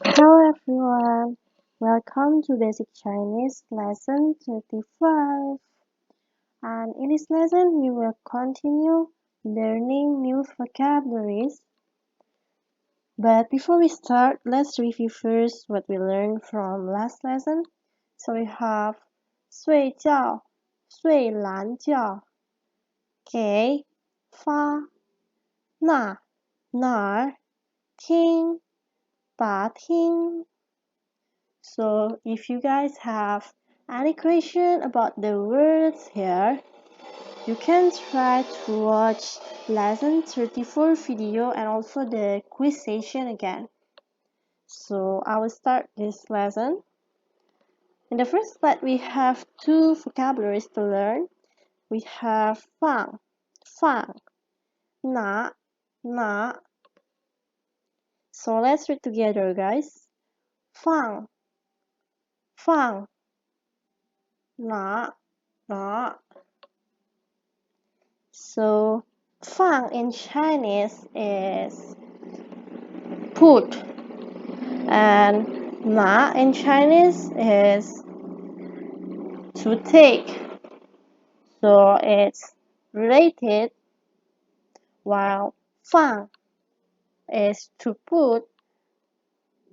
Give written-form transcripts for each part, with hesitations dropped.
Hello everyone, welcome to Basic Chinese lesson 35. And in this lesson, we will continue learning new vocabularies. But before we start, let's review first what we learned from last lesson. So we have 睡觉,睡懒觉,给,发,那,哪儿,听,打听. So if you guys have any question about the words here, you can try to watch lesson 34 video and also the quiz session again. So I will start this lesson. In the first slide, we have two vocabularies to learn. We have fang, fang, na, na. So let's read together, guys. Fang, fang, na, na. So, fang in Chinese is put, and na in Chinese is to take. So it's related, while fang is to put.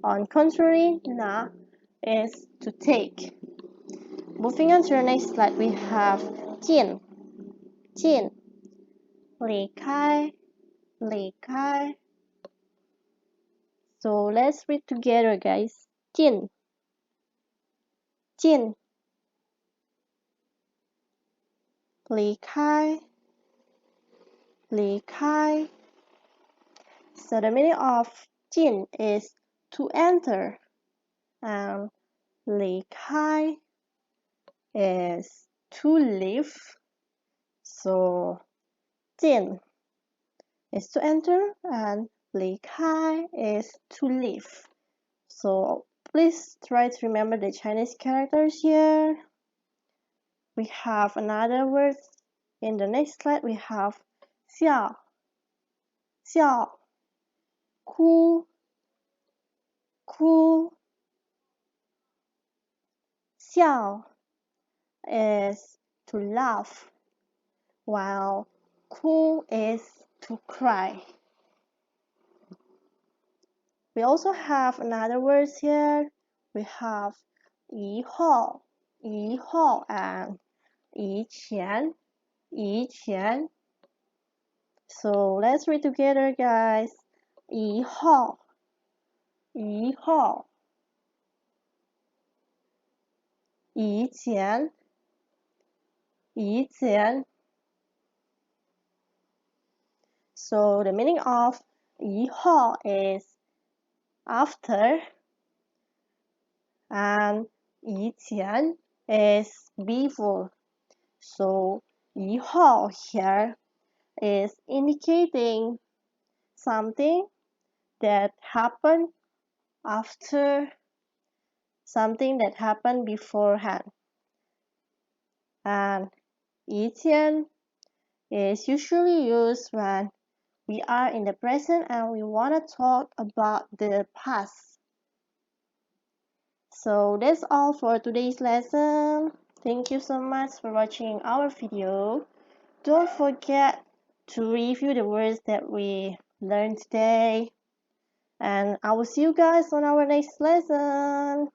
On contrary, na is to take. Moving on to the next slide, we have 进,进,离开,离开. So let's read together, guys. 进,进,离开,离开. So the meaning of 进 is to enter, and 离开 is to leave. So 进 is to enter, and 离开 is to leave. So please try to remember the Chinese characters here. We have another word. In the next slide, we have 笑,笑,哭,哭. 笑 is to laugh, while 哭 is to cry. We also have another words here. We have 以后,以后 and 以前,以前. So let's read together, guys. 以后,以后,以前,以前. So the meaning of 以后 is after, and 以前 is before. So 以后 here is indicating something that happened after something that happened beforehand. And 以前 is usually used when we are in the present and we want to talk about the past. So that's all for today's lesson. Thank you so much for watching our video. Don't forget to review the words that we learned today. And I will see you guys on our next lesson.